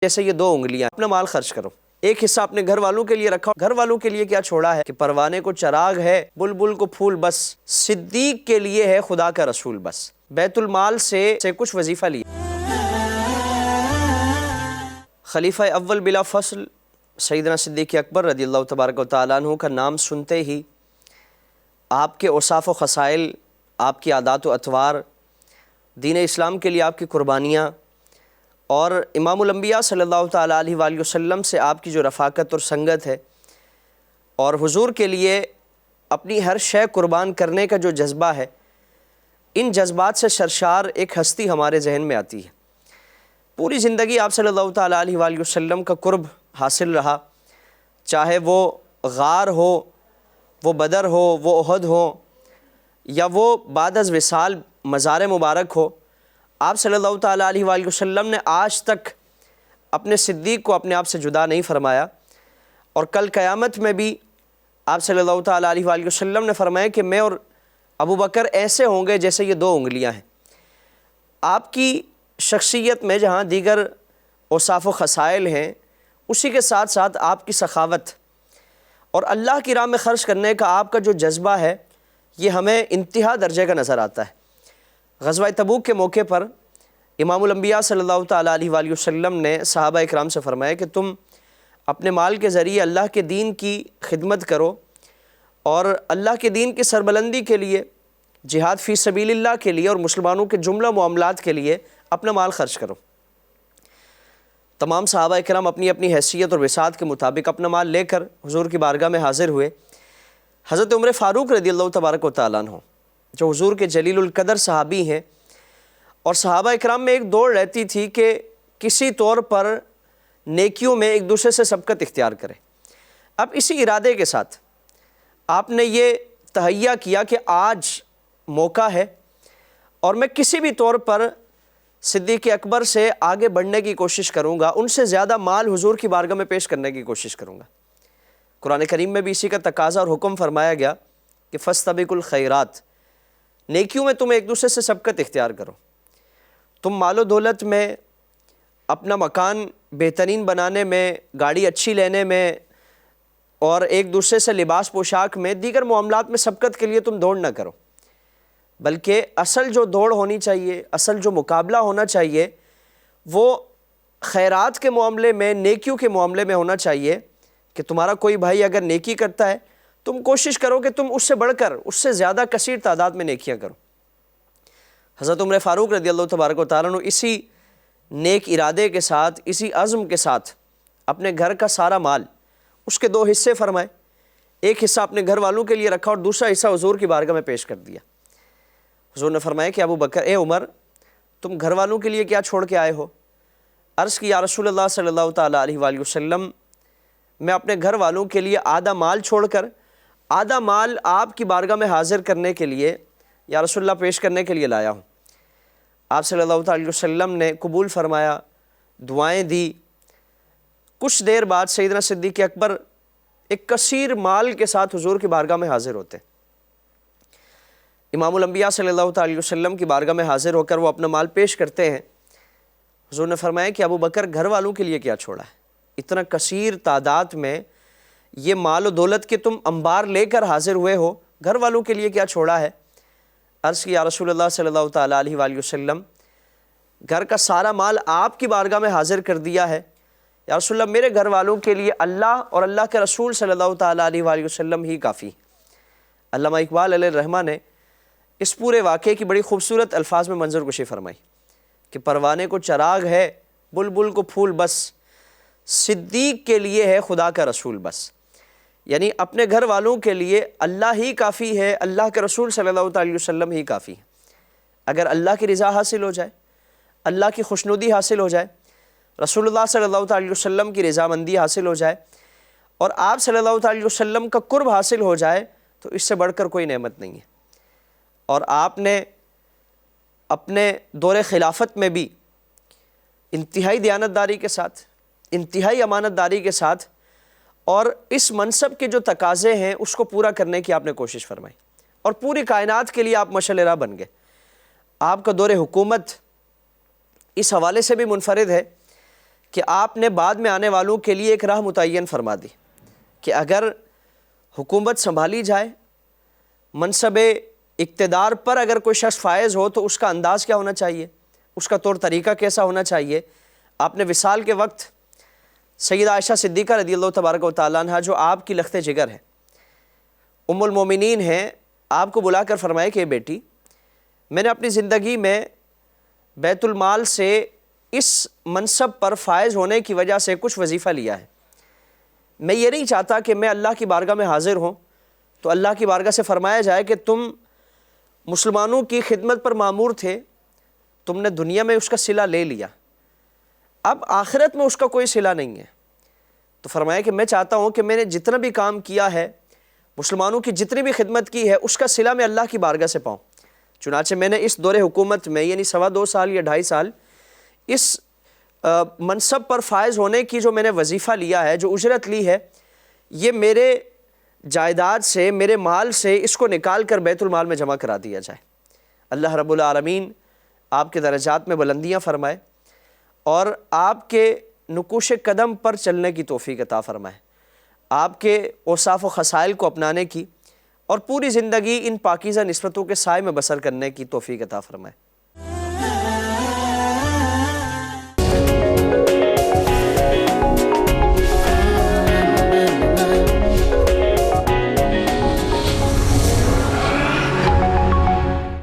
جیسے یہ 2 انگلیاں، اپنا مال خرچ کرو، ایک حصہ اپنے گھر والوں کے لیے رکھا۔ گھر والوں کے لیے کیا چھوڑا ہے کہ پروانے کو چراغ ہے، بلبل کو پھول بس، صدیق کے لیے ہے خدا کا رسول بس۔ بیت المال سے کچھ وظیفہ لیا۔ خلیفہ اول بلا فصل سیدنا صدیق اکبر رضی اللہ تبارک و تعالیٰ عنہ کا نام سنتے ہی آپ کے اوصاف و خصائل، آپ کی عادات و اطوار، دین اسلام کے لیے آپ کی قربانیاں، اور امام الانبیاء صلی اللہ تعالیٰ علیہ وآلہ وسلم سے آپ کی جو رفاقت اور سنگت ہے، اور حضور کے لیے اپنی ہر شے قربان کرنے کا جو جذبہ ہے، ان جذبات سے سرشار ایک ہستی ہمارے ذہن میں آتی ہے۔ پوری زندگی آپ صلی اللہ تعالیٰ علیہ وآلہ وسلم کا قرب حاصل رہا، چاہے وہ غار ہو، وہ بدر ہو، وہ احد ہو، یا وہ بعد از وصال مزار مبارک ہو۔ آپ صلی اللہ تعالیٰ علیہ وآلہ وسلم نے آج تک اپنے صدیق کو اپنے آپ سے جدا نہیں فرمایا، اور کل قیامت میں بھی آپ صلی اللہ تعالیٰ علیہ وآلہ وسلم نے فرمایا کہ میں اور ابو بکر ایسے ہوں گے جیسے یہ 2 انگلیاں ہیں۔ آپ کی شخصیت میں جہاں دیگر اوصاف و خصائل ہیں، اسی کے ساتھ ساتھ آپ کی سخاوت اور اللہ کی راہ میں خرچ کرنے کا آپ کا جو جذبہ ہے، یہ ہمیں انتہا درجے کا نظر آتا ہے۔ غزوہ تبوک کے موقع پر امام الانبیاء صلی اللہ تعالیٰ علیہ وآلہ وسلم نے صحابہ اکرام سے فرمایا کہ تم اپنے مال کے ذریعے اللہ کے دین کی خدمت کرو، اور اللہ کے دین کی سربلندی کے لیے، جہاد فی سبیل اللہ کے لیے، اور مسلمانوں کے جملہ معاملات کے لیے اپنا مال خرچ کرو۔ تمام صحابہ اکرام اپنی اپنی حیثیت اور وسعت کے مطابق اپنا مال لے کر حضور کی بارگاہ میں حاضر ہوئے۔ حضرت عمر فاروق رضی اللہ تبارک و تعالیٰ عنہ، جو حضور کے جلیل القدر صحابی ہیں، اور صحابہ اکرام میں ایک دوڑ رہتی تھی کہ کسی طور پر نیکیوں میں ایک دوسرے سے سبقت اختیار کرے۔ اب اسی ارادے کے ساتھ آپ نے یہ تہیہ کیا کہ آج موقع ہے، اور میں کسی بھی طور پر صدیق اکبر سے آگے بڑھنے کی کوشش کروں گا، ان سے زیادہ مال حضور کی بارگاہ میں پیش کرنے کی کوشش کروں گا۔ قرآن کریم میں بھی اسی کا تقاضا اور حکم فرمایا گیا کہ فاستبقوا الخیرات، نیکیوں میں تم ایک دوسرے سے سبقت اختیار کرو۔ تم مال و دولت میں، اپنا مکان بہترین بنانے میں، گاڑی اچھی لینے میں، اور ایک دوسرے سے لباس پوشاک میں، دیگر معاملات میں سبقت کے لیے تم دوڑ نہ کرو، بلکہ اصل جو دوڑ ہونی چاہیے، اصل جو مقابلہ ہونا چاہیے، وہ خیرات کے معاملے میں، نیکیوں کے معاملے میں ہونا چاہیے کہ تمہارا کوئی بھائی اگر نیکی کرتا ہے، تم کوشش کرو کہ تم اس سے بڑھ کر، اس سے زیادہ کثیر تعداد میں نیکیاں کرو۔ حضرت عمر فاروق رضی اللہ تبارک و تعالیٰ عنہ اسی نیک ارادے کے ساتھ، اسی عزم کے ساتھ اپنے گھر کا سارا مال، اس کے 2 حصے فرمائے، ایک حصہ اپنے گھر والوں کے لیے رکھا اور دوسرا حصہ حضور کی بارگاہ میں پیش کر دیا۔ حضور نے فرمایا کہ ابو بکر، اے عمر، تم گھر والوں کے لیے کیا چھوڑ کے آئے ہو؟ عرض کی یا رسول اللہ صلی اللہ تعالیٰ علیہ وآلہ وسلم، میں اپنے گھر والوں کے لیے آدھا مال چھوڑ کر آدھا مال آپ کی بارگاہ میں حاضر کرنے کے لیے، یا رسول اللہ، پیش کرنے کے لیے لایا ہوں۔ آپ صلی اللہ تعالیٰ علیہ وسلم نے قبول فرمایا، دعائیں دی۔ کچھ دیر بعد سیدنا صدیق اکبر ایک کثیر مال کے ساتھ حضور کی بارگاہ میں حاضر ہوتے۔ امام الانبیاء صلی اللہ تعالیٰ علیہ وسلم کی بارگاہ میں حاضر ہو کر وہ اپنا مال پیش کرتے ہیں۔ حضور نے فرمایا کہ ابو بکر، گھر والوں کے لیے کیا چھوڑا ہے؟ اتنا کثیر تعداد میں یہ مال و دولت کے تم انبار لے کر حاضر ہوئے ہو، گھر والوں کے لیے کیا چھوڑا ہے؟ عرض کی یا رسول اللہ صلی اللہ تعالیٰ علیہ وآلہ وسلم، گھر کا سارا مال آپ کی بارگاہ میں حاضر کر دیا ہے۔ یا رسول اللہ، میرے گھر والوں کے لیے اللہ اور اللہ کے رسول صلی اللہ تعالیٰ علیہ وآلہ وسلم ہی کافی۔ علامہ اقبال علیہ الرحمہ نے اس پورے واقعے کی بڑی خوبصورت الفاظ میں منظر کشی فرمائی کہ پروانے کو چراغ ہے، بلبل کو پھول بس، صدیق کے لیے ہے خدا کا رسول بس۔ یعنی اپنے گھر والوں کے لیے اللہ ہی کافی ہے، اللہ کے رسول صلی اللہ علیہ وسلم ہی کافی ہے۔ اگر اللہ کی رضا حاصل ہو جائے، اللہ کی خوشنودی حاصل ہو جائے، رسول اللہ صلی اللہ علیہ وسلم کی رضامندی حاصل ہو جائے، اور آپ صلی اللہ علیہ وسلم کا قرب حاصل ہو جائے، تو اس سے بڑھ کر کوئی نعمت نہیں ہے۔ اور آپ نے اپنے دور خلافت میں بھی انتہائی دیانتداری کے ساتھ، انتہائی امانت داری کے ساتھ، اور اس منصب کے جو تقاضے ہیں اس کو پورا کرنے کی آپ نے کوشش فرمائی، اور پوری کائنات کے لیے آپ مشعل راہ بن گئے۔ آپ کا دور حکومت اس حوالے سے بھی منفرد ہے کہ آپ نے بعد میں آنے والوں کے لیے ایک راہ متعین فرما دی کہ اگر حکومت سنبھالی جائے، منصب اقتدار پر اگر کوئی شخص فائز ہو تو اس کا انداز کیا ہونا چاہیے، اس کا طور طریقہ کیسا ہونا چاہیے۔ آپ نے وصال کے وقت سیدہ عائشہ صدیقہ رضی اللہ تبارک و تعالیٰ عنہ، جو آپ کی لخت جگر ہے، ام المومنین ہیں، آپ کو بلا کر فرمائے کہ بیٹی، میں نے اپنی زندگی میں بیت المال سے اس منصب پر فائز ہونے کی وجہ سے کچھ وظیفہ لیا ہے، میں یہ نہیں چاہتا کہ میں اللہ کی بارگاہ میں حاضر ہوں تو اللہ کی بارگاہ سے فرمایا جائے کہ تم مسلمانوں کی خدمت پر مامور تھے، تم نے دنیا میں اس کا صلہ لے لیا، اب آخرت میں اس کا کوئی صلہ نہیں ہے۔ تو فرمایا کہ میں چاہتا ہوں کہ میں نے جتنا بھی کام کیا ہے، مسلمانوں کی جتنی بھی خدمت کی ہے، اس کا صلہ میں اللہ کی بارگاہ سے پاؤں۔ چنانچہ میں نے اس دور حکومت میں، یعنی 2.25 سال یا 2.5 سال، اس منصب پر فائز ہونے کی جو میں نے وظیفہ لیا ہے، جو اجرت لی ہے، یہ میرے جائیداد سے، میرے مال سے اس کو نکال کر بیت المال میں جمع کرا دیا جائے۔ اللہ رب العالمین آپ کے درجات میں بلندیاں فرمائے اور آپ کے نقوش قدم پر چلنے کی توفیق عطا فرمائے، آپ کے اوصاف و خصائل کو اپنانے کی اور پوری زندگی ان پاکیزہ نسبتوں کے سائے میں بسر کرنے کی توفیق عطا فرمائے۔